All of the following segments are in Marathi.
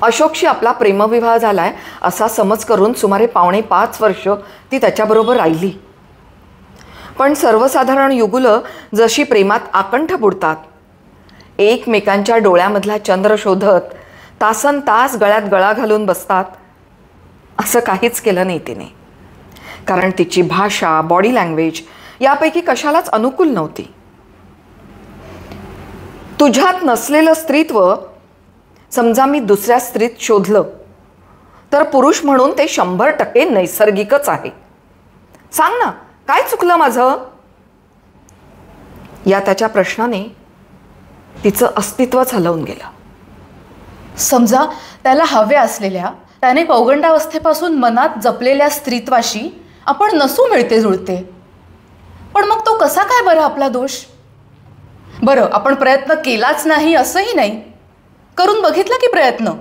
अशोकशी आपला प्रेमविवाह झालाय असा समज करून सुमारे 4.5 वर्ष ती त्याच्याबरोबर राहिली. पण सर्वसाधारण युगुलं जशी प्रेमात आकंठ बुडतात, एकमेकांच्या डोळ्यामधला चंद्र शोधत तासन तास गळ्यात गळा घालून बसतात, असं काहीच केलं नाही तिने. कारण तिची भाषा, बॉडी लँग्वेज यापैकी कशालाच अनुकूल नव्हती. तुझ्यात नसलेलं स्त्रीत्व समजा मी दुसऱ्या स्त्रीत शोधलं तर पुरुष म्हणून ते 100% नैसर्गिकच आहे. सांग ना, काय चुकलं माझं? या त्याच्या प्रश्नाने तिचं अस्तित्वच हलवून गेलं. समजा त्याला हव्या असलेल्या, त्याने पौगंडावस्थेपासून मनात जपलेल्या स्त्रीत्वाशी आपण नसू मिळते जुळते, पण मग तो कसा काय बरं आपला दोष? बरं, आपण प्रयत्न केलाच नाही असंही नाही, करून बघितला की प्रयत्न.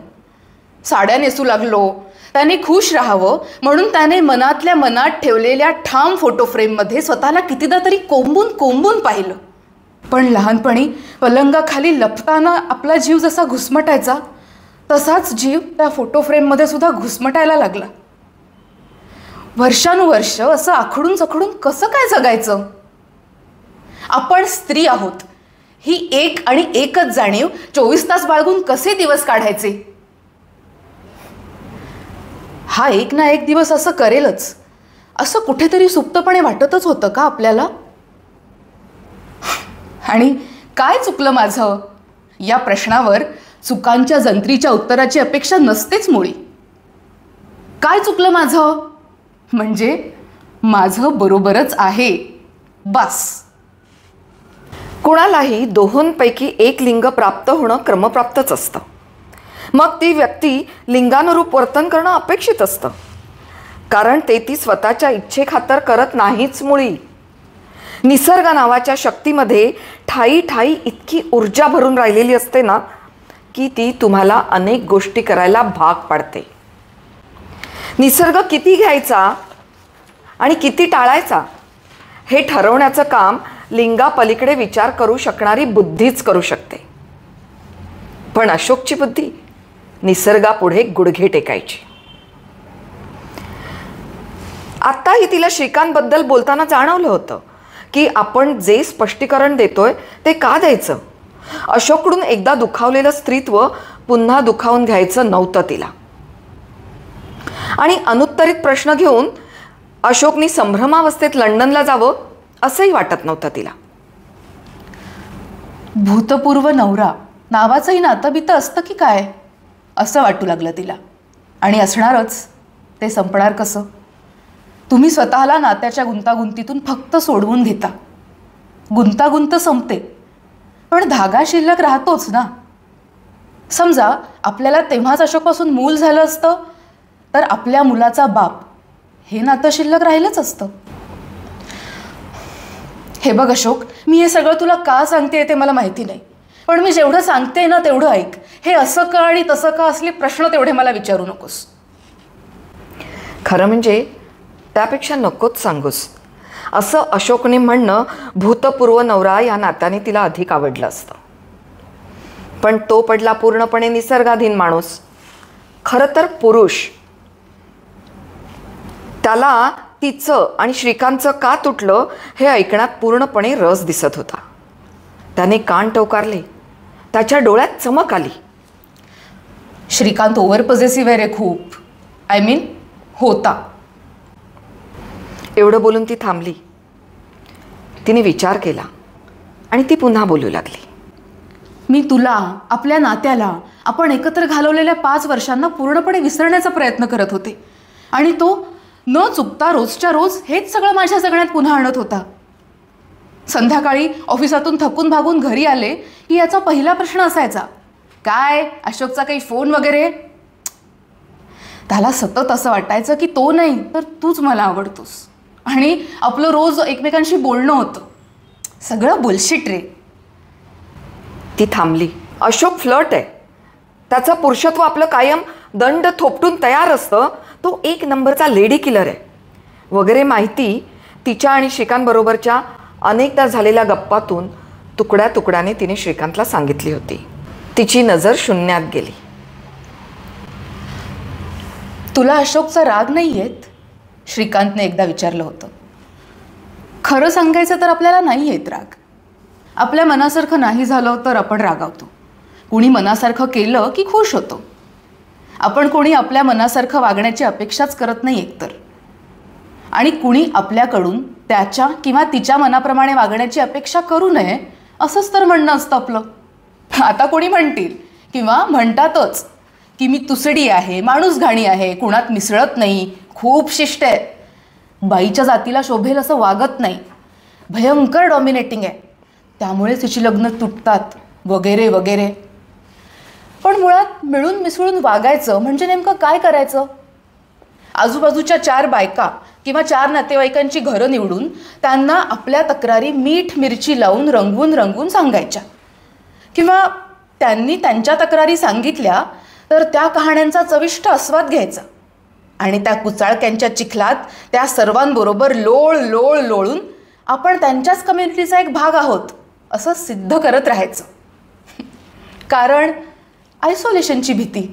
साड्या नेसू लागलो, त्याने खुश राहावं म्हणून त्याने मनातल्या मनात ठेवलेल्या ठाम फोटो फ्रेममध्ये स्वतःला कितीदा तरी कोंबून कोंबून पाहिलं. पण लहानपणी पलंगाखाली लपताना आपला जीव जसा घुसमटायचा तसाच जीव त्या फोटो फ्रेममध्ये सुद्धा घुसमटायला लागला. वर्षानुवर्ष असं आखडून चखडून कसं काय जगायचं? आपण स्त्री आहोत ही एक आणि एकच जाणीव 24 तास बाळगून कसे दिवस काढायचे? हा एक ना एक दिवस असं करेलच, असं कुठेतरी सुप्तपणे वाटतच होतं का आपल्याला? आणि काय चुकलं माझं या प्रश्नावर चुकांच्या जंत्रीच्या उत्तराची अपेक्षा नसतेच मुळी. काय चुकलं माझं म्हणजे माझं बरोबरच आहे, बस. कुणालाही दोहोंपैकी एक लिंग प्राप्त होणं क्रमप्राप्तच असतं. मग ती व्यक्ती लिंगानुरूप वर्तन करणं अपेक्षित असतं, कारण ते ती स्वतःच्या इच्छेखातर करत नाहीच मुळी. निसर्ग नावाच्या शक्तीमध्ये ठाई ठाई इतकी ऊर्जा भरून राहिलेली असते ना की ती तुम्हाला अनेक गोष्टी करायला भाग पाडते. निसर्ग किती घ्यायचा आणि किती टाळायचा हे ठरवण्याचं काम लिंगापलीकडे विचार करू शकणारी बुद्धीच करू शकते. पण अशोकची बुद्धी निसर्गापुढे गुडघे टेकायची. आत्ताही तिला श्रीकांतबद्दल बोलताना जाणवलं होतं की आपण जे स्पष्टीकरण देतोय ते का द्यायचं. अशोककडून एकदा दुखावलेलं स्त्रीत्व पुन्हा दुखावून घ्यायचं नव्हतं तिला. आणि अनुत्तरित प्रश्न घेऊन अशोकनी संभ्रमावस्थेत लंडनला जावं असंही वाटत नव्हतं तिला. भूतपूर्व नवरा नावाचंही नातं बितं असतं की काय असं वाटू लागलं तिला. आणि असणारच, ते संपणार कसं? तुम्ही स्वतःला नात्याच्या गुंतागुंतीतून फक्त सोडवून घेता. गुंतागुंत संपते पण धागा शिल्लक राहतोच ना. समजा आपल्याला तेव्हाच अशोकपासून मूल झालं असतं तर आपल्या मुलाचा बाप हे नातं शिल्लक राहिलंच असतं. हे बघ अशोक, मी हे सगळं तुला का सांगते ते मला माहिती नाही, पण मी जेवढं सांगते ना तेवढं ऐक. हे असं का आणि तसं का असले प्रश्न तेवढे मला विचारू नकोस. खरं म्हणजे त्यापेक्षा नकोच सांगूस असं अशोकने म्हणणं भूतपूर्व नवरा या नात्याने तिला अधिक आवडलं असतं. पण तो पडला पूर्णपणे निसर्गाधीन माणूस, खरं तर पुरुष. त्याला तिचं आणि श्रीकांतचं का तुटलं हे ऐकण्यात पूर्णपणे रस दिसत होता. त्याने कान टवकारले, त्याच्या डोळ्यात चमक आली. श्रीकांत ओव्हर पॉझेसिव्ह आहे रे खूप. आय मीन होता. एवढं बोलून ती थांबली. तिने विचार केला आणि ती पुन्हा बोलू लागली. मी तुला, आपल्या नात्याला, आपण एकत्र घालवलेल्या 5 वर्षांना पूर्णपणे विसरण्याचा प्रयत्न करत होते आणि तो न चुकता रोजच्या रोज हेच सगळं माझ्या जगण्यात पुन्हा आणत होता. संध्याकाळी ऑफिसातून थकून भागून घरी आले की याचा पहिला प्रश्न असायचा, काय अशोकचा काही फोन वगैरे? त्याला सतत असं वाटायचं की तो नाही तर तूच मला आवडतोस आणि आपलं रोज एकमेकांशी बोलणं होतं. सगळं बुलशिट रे. ती थांबली. अशोक फ्लर्ट आहे. त्याचं पुरुषत्व आपलं कायम दंड थोपटून तयार असतं. तो 1 नंबरचा लेडी किलर आहे वगैरे माहिती तिच्या आणि श्रीकांतबरोबरच्या अनेकदा झालेल्या गप्पातून तुकड्या तुकड्याने तिने श्रीकांतला सांगितली होती. तिची नजर शून्यात गेली. तुला अशोकचा राग नाही येत? श्रीकांतने एकदा विचारलं होतं. खरं सांगायचं तर आपल्याला नाही येत राग. आपल्या मनासारखं नाही झालं तर आपण रागावतो. कुणी मनासारखं केलं की खुश होतो. आपण कोणी आपल्या मनासारखं वागण्याची अपेक्षाच करत नाही एकतर. आणि कुणी आपल्याकडून त्याच्या किंवा तिच्या मनाप्रमाणे वागण्याची अपेक्षा करू नये असंच तर म्हणणं असतं आपलं. आता कोणी म्हणतील किंवा म्हणतातच की मी तुसडी आहे, माणूसघाणी आहे, कुणात मिसळत नाही, खूप शिष्ट आहे, बाईच्या जातीला शोभेल असं वागत नाही, भयंकर डॉमिनेटिंग आहे, त्यामुळेच तिची लग्न तुटतात वगैरे वगैरे. पण मुळात मिळून मिसळून वागायचं म्हणजे नेमकं काय करायचं? आजूबाजूच्या 4 बायका किंवा 4 नातेवाईकांची घरं निवडून त्यांना आपल्या तक्रारी मीठ मिरची लावून रंगवून रंगवून सांगायच्या. किंवा त्यांनी त्यांच्या तक्रारी सांगितल्या तर त्या कहाण्यांचा चविष्ट आस्वाद घ्यायचा आणि त्या कुचाळक्यांच्या चिखलात त्या सर्वांबरोबर लोळ लोळ लोळून आपण त्यांच्याच कम्युनिटीचा एक भाग आहोत असं सिद्ध करत राहायचं. कारण आयसोलेशनची भीती.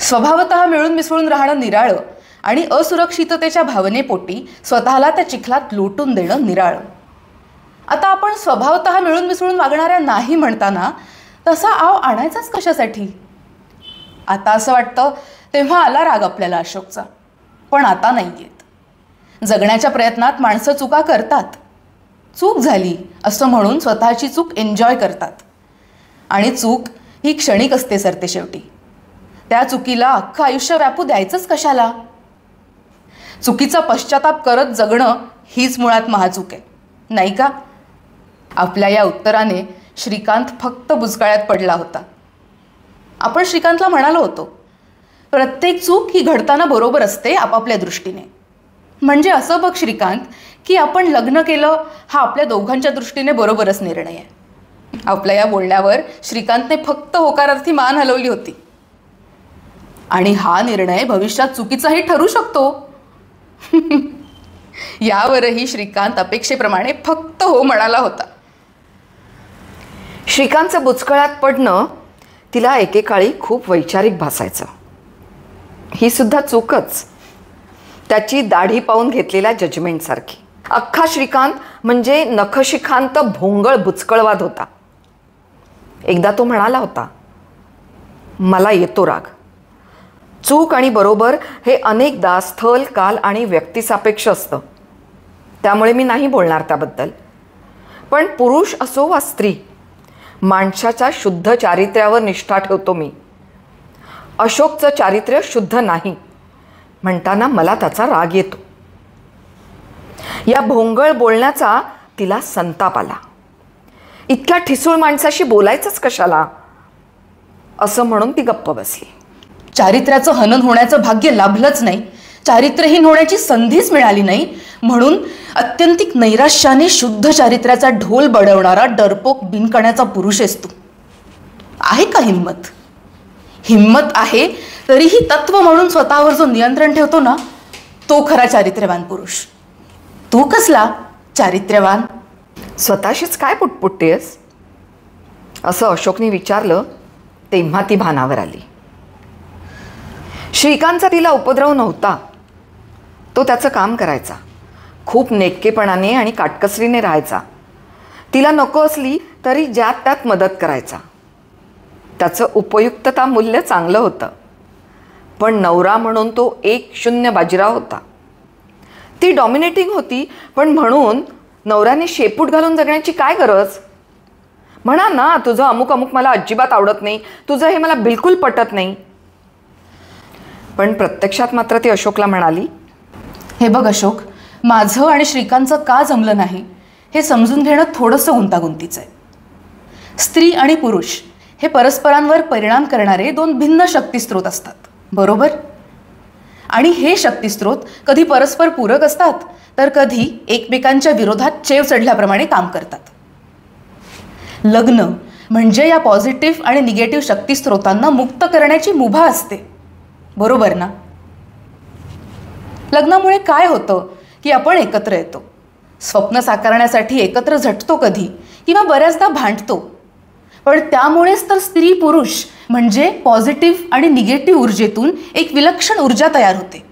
स्वभावतः मिळून मिसळून राहणं निराळं आणि असुरक्षिततेच्या भावनेपोटी स्वतःला त्या चिखलात लोटून देणं निराळं. आता आपण स्वभावतः मिळून मिसळून वागणाऱ्या नाही म्हणताना तसा आव आणायचाच कशासाठी? आता असं वाटतं तेव्हा आला राग आपल्याला अशोकचा, पण आता नाही येत. जगण्याच्या प्रयत्नात माणसं चुका करतात. चूक झाली असं म्हणून स्वतःची चूक एन्जॉय करतात. आणि चूक ही क्षणिक असते सरते शेवटी. त्या चुकीला अख्खं आयुष्य व्यापू द्यायचंच कशाला? चुकीचा पश्चाताप करत जगणं हीच मुळात महाचूक आहे, नाही का? आपल्या या उत्तराने श्रीकांत फक्त बुचकाळ्यात पडला होता. आपण श्रीकांतला म्हणालो होतो, प्रत्येक चूक ही घडताना बरोबर असते आपापल्या दृष्टीने. म्हणजे असं बघ श्रीकांत की आपण लग्न केलं हा आपल्या दोघांच्या दृष्टीने बरोबरच निर्णय आहे. आपल्या या बोलण्यावर श्रीकांतने फक्त होकारार्थी मान हलवली होती. आणि हा निर्णय भविष्यात चुकीचाही ठरू शकतो. यावरही श्रीकांत अपेक्षेप्रमाणे फक्त हो म्हणाला होता. श्रीकांतचं बुचकळ्यात पडणं तिला एकेकाळी खूप वैचारिक भासायचं. ही सुद्धा चूकच, त्याची दाढी पाहून घेतलेल्या जजमेंटसारखी. अख्खा श्रीकांत म्हणजे नखशिखांत भोंगळ बुचकळवाद होता. एकदा तो म्हणाला होता, मला येतो राग. चूक आणि बरोबर हे अनेकदा स्थल, काल आणि व्यक्तिसापेक्ष असतं, त्यामुळे मी नाही बोलणार त्याबद्दल. पण पुरुष असो वा स्त्री, माणसाच्या शुद्ध चारित्र्यावर निष्ठा ठेवतो मी. अशोकचं चारित्र्य शुद्ध नाही म्हणताना मला त्याचा राग येतो. या भोंगळ बोलण्याचा तिला संताप आला. इतक्या ठिसूळ माणसाशी बोलायचंच कशाला असं म्हणून ती गप्प बसली. चारित्र्याचं हनन होण्याचं भाग्य लाभलंच नाही, चारित्र्यहीन होण्याची संधीच मिळाली नाही, म्हणून अत्यंतिक नैराश्याने शुद्ध चारित्र्याचा ढोल बडवणारा डरपोक बिनकण्याचा पुरुष आहेस तू. आहे का हिंमत? हिंमत आहे तरीही तत्व म्हणून स्वतःवर जो नियंत्रण ठेवतो ना, तो खरा चारित्र्यवान पुरुष. तू कसला चारित्र्यवान? स्वतःशीच काय पुटपुटतेस असं अशोकने विचारलं तेव्हा ती भानावर आली. श्रीकांतचा तिला उपद्रव नव्हता. तो त्याचं काम करायचा, खूप नेटकेपणाने आणि काटकसरीने राहायचा. तिला नको असली तरी ज्यात त्यात मदत करायचा. त्याचं उपयुक्तता मूल्य चांगलं होतं. पण नवरा म्हणून तो 1-0 बाजीराव होता. ती डॉमिनेटिंग होती, पण म्हणून नवऱ्याने शेपूट घालून जगण्याची काय गरज? म्हणा ना, तुझं अमुक अमुक मला अजिबात आवडत नाही, तुझं हे मला बिलकुल पटत नाही. पण प्रत्यक्षात मात्र ती अशोकला म्हणाली, हे बघ अशोक, माझं आणि श्रीकांतचं का जमलं नाही हे समजून घेणं थोडंसं गुंतागुंतीचं आहे. स्त्री आणि पुरुष हे परस्परांवर परिणाम करणारे 2 भिन्न शक्तिस्रोत असतात, बरोबर? आणि हे शक्तिस्रोत कधी परस्पर पूरक असतात तर कधी एकमेकांच्या विरोधात चेव चढल्याप्रमाणे काम करतात. लग्न म्हणजे या पॉझिटिव्ह आणि निगेटिव्ह शक्तिस्रोतांना मुक्त करण्याची मुभा असते, बरोबर ना? लग्नामुळे काय होतं की आपण एकत्र येतो, स्वप्न साकारण्यासाठी एकत्र झटतो कधी किंवा बऱ्याचदा भांडतो. पण त्यामुळेच तर स्त्री पुरुष म्हणजे पॉझिटिव्ह आणि निगेटिव्ह ऊर्जेतून एक विलक्षण ऊर्जा तयार होते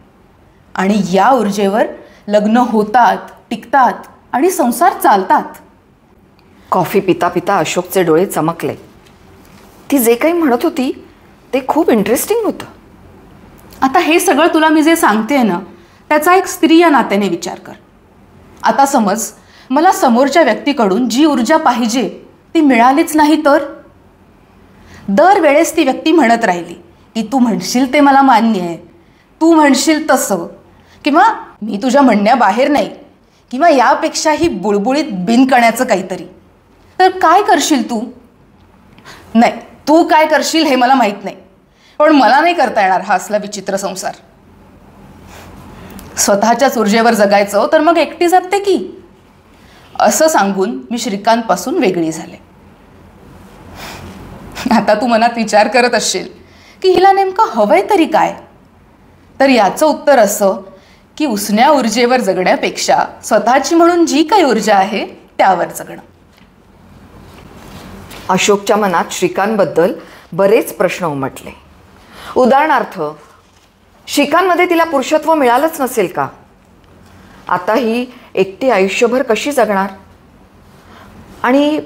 आणि या ऊर्जेवर लग्न होतात, टिकतात आणि संसार चालतात. कॉफी पिता पिता अशोकचे डोळे चमकले. ती जे काही म्हणत होती ते खूप इंटरेस्टिंग होतं. आता हे सगळं तुला मी जे सांगते ना, त्याचा एक स्त्री या नात्याने विचार कर. आता समज मला समोरच्या व्यक्तीकडून जी ऊर्जा पाहिजे ती मिळालीच नाही तर? दरवेळेस ती व्यक्ती म्हणत राहिली की तू म्हणशील ते मला मान्य आहे, तू म्हणशील तसं, किंवा मी तुझ्या म्हणण्याबाहेर नाही, किंवा यापेक्षाही बुळबुळीत बिनकण्याचं काहीतरी. तर काय करशील तू? नाही, तू काय करशील हे मला माहीत नाही, पण मला नाही करता येणार हा असला विचित्र संसार. स्वतःच्याच ऊर्जेवर जगायचं तर मग एकटी जगते की, असं सांगून मी श्रीकांतपासून वेगळी झाले. आता तू मनात विचार करत असशील की हिला नेमकं हवंय तरी काय? तर याचं उत्तर असं की उसण्या ऊर्जेवर जगण्यापेक्षा स्वतःची म्हणून जी काही ऊर्जा आहे त्यावर जगणं. अशोकच्या मनात श्रीकांतबद्दल बरेच प्रश्न उमटले. उदाहरणार्थ, श्रीकांतमध्ये तिला पुरुषत्व मिळालंच नसेल का? आता ही एकटी आयुष्यभर कशी जगणार? आणि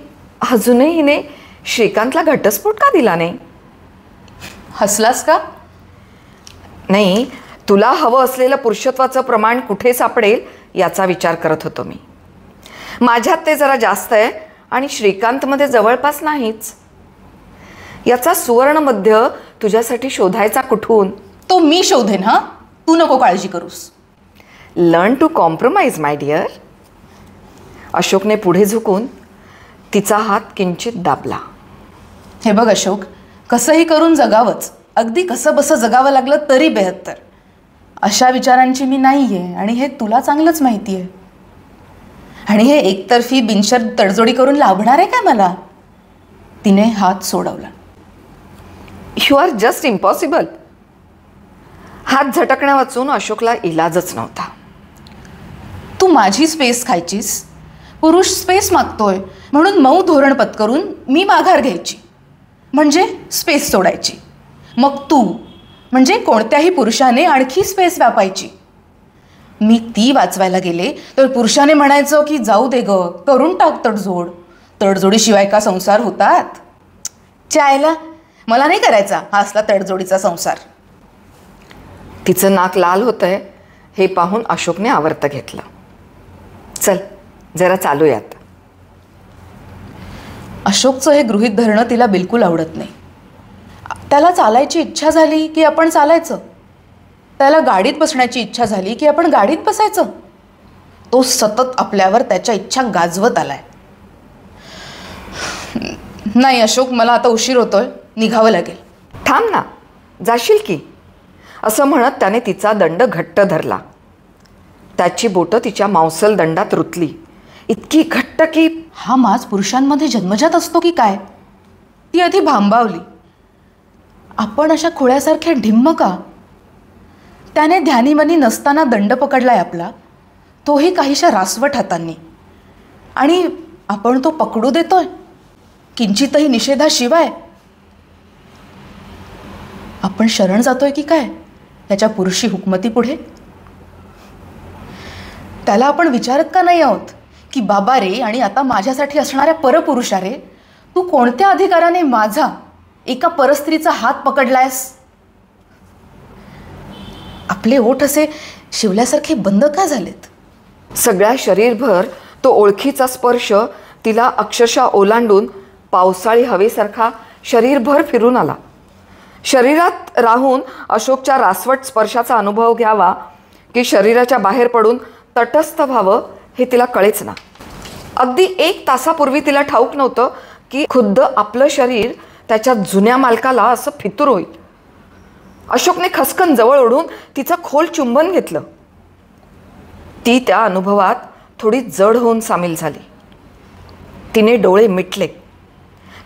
अजूनही हिने श्रीकांतला घटस्फोट का दिला नाही? हसलास का? नाही, तुला हवं असलेलं पुरुषत्वाचं प्रमाण कुठे सापडेल याचा विचार करत होतो मी. माझ्यात ते जरा जास्त आहे आणि श्रीकांतमध्ये जवळपास नाहीच. याचा सुवर्ण मध्य तुझ्यासाठी शोधायचा कुठून? तो मी शोधेन. हा, तू नको काळजी करूस. Learn to compromise my dear. अशोकने पुढे झुकून तिचा हात किंचित दाबला. हे बघ अशोक, कसंही करून जगावंच, अगदी कसं बसं जगावं लागलं तरी बेहत्तर, अशा विचारांची मी नाही आहे आणि हे तुला चांगलंच माहिती आहे. आणि हे एकतर्फी बिनशर्त तडजोडी करून लाभणार आहे काय मला? तिने हात सोडवला. You are just impossible. हात झटकण्या वाचून अशोकला इलाजच नव्हता. तू माझी स्पेस खायचीस, पुरुष स्पेस मागतोय म्हणून मऊ धोरण पत्करून मी माघार घ्यायची, म्हणजे स्पेस सोडायची. मग तू म्हणजे कोणत्याही पुरुषाने आणखी स्पेस व्यापायची. मी ती वाचवायला गेले तर पुरुषाने म्हणायचं की जाऊ दे ग, करून टाक तडजोड. तडजोडीशिवाय का संसार होतात? चायला, मला नाही करायचा हा असला तडजोडीचा संसार. तिचं नाक लाल होतंय हे पाहून अशोकने आवर्त घेतलं. चल जरा चालूयात. अशोकचं हे गृहीत धरणं तिला बिलकुल आवडत नाही. त्याला चालायची इच्छा झाली की आपण चालायचं, त्याला गाडीत बसण्याची इच्छा झाली की आपण गाडीत बसायचं. तो सतत आपल्यावर त्याच्या इच्छा गाजवत आलाय. नाही अशोक, मला आता उशीर होतोय, निघावं लागेल. थांब ना, जाशील की, असं म्हणत त्याने तिचा दंड घट्ट धरला. त्याची बोटं तिच्या मांसल दंडात रुतली, इतकी घट्ट की हा माज पुरुषांमध्ये जन्मजात असतो की काय? ती आधी भांबावली. आपण अशा खोळ्यासारख्या ढिम्म का? त्याने ध्यानीमनी नसताना दंड पकडलाय आपला, तोही काहीशा रासवट हातांनी, आणि आपण तो पकडू देतोय किंचितही निषेधाशिवाय. आपण शरण जातोय की काय त्याच्या पुरुषी हुकमती पुढे? त्याला आपण विचारत का नाही आहोत की बाबा रे, आणि आता माझ्यासाठी असणाऱ्या परपुरुषा रे, तू कोणत्या अधिकाराने माझा एका परस्त्रीचा हात पकडलायस? आपले ओठ असे शिवल्यासारखे बंद का झालेत? सगळ्या शरीरभर तो ओळखीचा स्पर्श तिला अक्षरशः ओलांडून पावसाळी हवेसारखा शरीरभर फिरून आला. शरीरात राहून अशोकच्या रासवट स्पर्शाचा अनुभव घ्यावा की शरीराच्या बाहेर पडून तटस्थ व्हावं हे तिला कळेच ना. अगदी 1 तासापूर्वी तिला ठाऊक नव्हतं की खुद्द आपलं शरीर त्याच्या जुन्या मालकाला असं फितूर होईल. अशोकने खसकन जवळ ओढून तिचं खोल चुंबन घेतलं. ती त्या अनुभवात थोडी जड होऊन सामील झाली. तिने डोळे मिटले.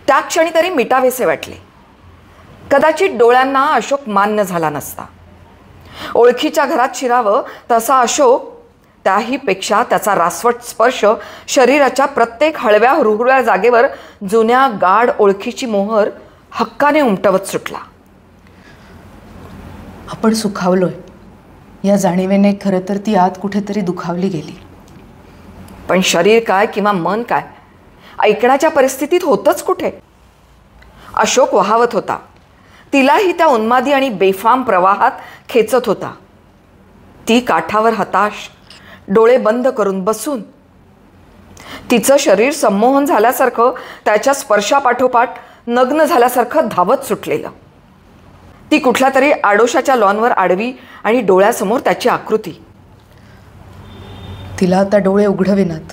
त्या क्षणी तरी मिटावेसे वाटले. कदाचित डोळ्यांना अशोक मान्य झाला नसता. ओळखीच्या घरात शिरावं तसा अशोक, त्याहीपेक्षा त्याचा रासवट स्पर्श शरीराच्या प्रत्येक हळव्या हुरहुऱ्या जागेवर जुन्या गाढ ओळखीची मोहर हक्काने उमटवत सुटला. आपण सुखावलोय या जाणीवेने खरं तर ती आत कुठेतरी दुखावली गेली. पण शरीर काय किंवा मन काय ऐकण्याच्या परिस्थितीत होतच कुठे. अशोक वहावत होता. तिलाही त्या उन्मादी आणि बेफाम प्रवाहात खेचत होता. ती काठावर हताश डोळे बंद करून बसून, तिचं शरीर संमोहन झाल्यासारखं त्याच्या स्पर्शापाठोपाठ नग्न झाल्यासारखं धावत सुटलेलं. ती कुठल्या तरी आडोशाच्या लॉनवर आडवी आणि डोळ्यासमोर त्याची आकृती. तिला आता डोळे उघडविनात.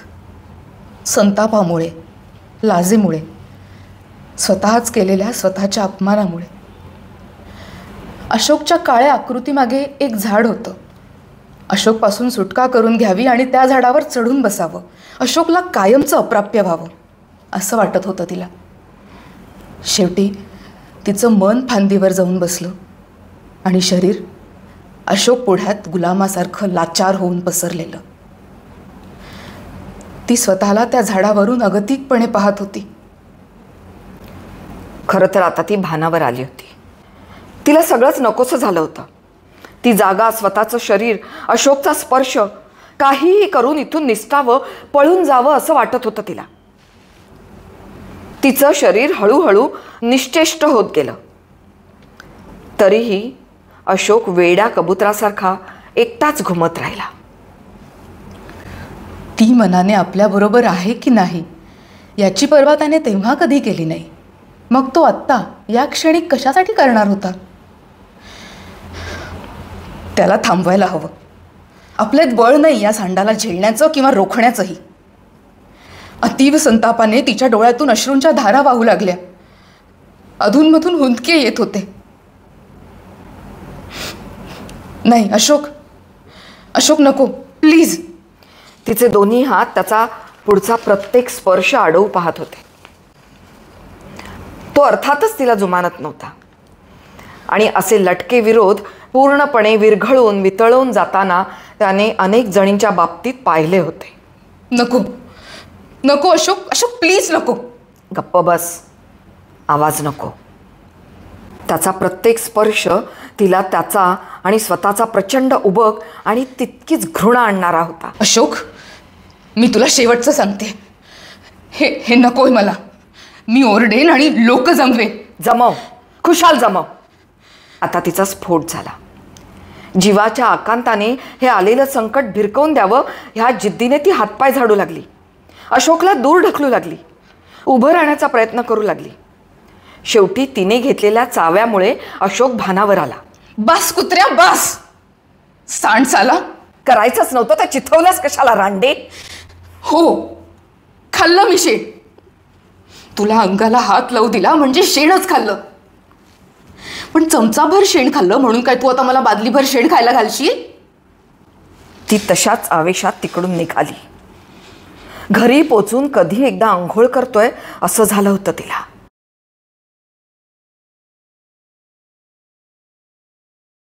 संतापामुळे, लाजेमुळे, स्वतःच केलेल्या स्वतःच्या अपमानामुळे. अशोकच्या काळ्या आकृतीमागे एक झाड होतं. अशोकपासून सुटका करून घ्यावी आणि त्या झाडावर चढून बसावं. अशोकला कायमचं अप्राप्य व्हावं असं वाटत होतं तिला. शेवटी तिचं मन फांदीवर जाऊन बसलं आणि शरीर अशोक पुढ्यात गुलामासारखं लाचार होऊन पसरलेलं. ती स्वतःला त्या झाडावरून अगतिकपणे पाहत होती. खरं तर आता ती भानावर आली होती. तिला सगळंच नकोसं झालं होतं. ती जागा, स्वतःचं शरीर, अशोकचा स्पर्श, काहीही करून इथून निसटावं, पळून जावं असं वाटत होतं तिला. तिचं शरीर हळूहळू निश्चेष्ट होत गेलं. तरीही अशोक वेड्या कबुतरासारखा एकटाच घुमत राहिला. ती मनाने आपल्याबरोबर आहे की नाही याची पर्वा त्याने तेव्हा कधी केली नाही. मग तो आत्ता या क्षणी कशासाठी करणार होता? त्याला थांबवायला हवं. आपल्यात बळ नाही या सांडाला झेलण्याचं किंवा रोखण्याचंही. अतीव संतापाने तिच्या डोळ्यातून अश्रूंच्या धारा वाहू लागल्या. अधूनमधून हुंदके येत होते. नाही अशोक, अशोक नको प्लीज. तिचे दोन्ही हात त्याचा पुढचा प्रत्येक स्पर्श अडवू पाहत होते. तो अर्थातच तिला जुमानत नव्हता आणि असे लटके विरोध पूर्णपणे विरघळून वितळून जाताना त्याने अनेक जणींच्या बाबतीत पाहिले होते. नको नको अशोक, अशोक प्लीज नको. गप्प बस, आवाज नको. त्याचा प्रत्येक स्पर्श तिला त्याचा आणि स्वतःचा प्रचंड उबक आणि तितकीच घृणा आणणारा होता. अशोक, मी तुला शेवटचं सांगते, हे नकोय मला. मी ओरडेन आणि लोक जमवेन. जमव, खुशाल जमव. आता तिचा स्फोट झाला. जीवाच्या आकांताने हे आलेलं संकट भिरकवून द्यावं ह्या जिद्दीने ती हातपाय झाडू लागली. अशोकला दूर ढकलू लागली. उभं राहण्याचा प्रयत्न करू लागली. शेवटी तिने घेतलेल्या चाव्यामुळे अशोक भानावर आला. बस कुत्र्या बस. सांड साला. करायचंच नव्हतं तर चिथवल्यास कशाला रांडे? हो, खाल्लं मी शेण. तुला अंगाला हात लावू दिला म्हणजे शेणच खाल्लं. पण चमचाभर शेण खाल्लं म्हणून काय तू आता मला बादलीभर शेण खायला घालशील? ती तशाच आवेशात तिकडून निघाली. घरी पोचून कधी एकदा आंघोळ करतोय असं झालं होतं तिला.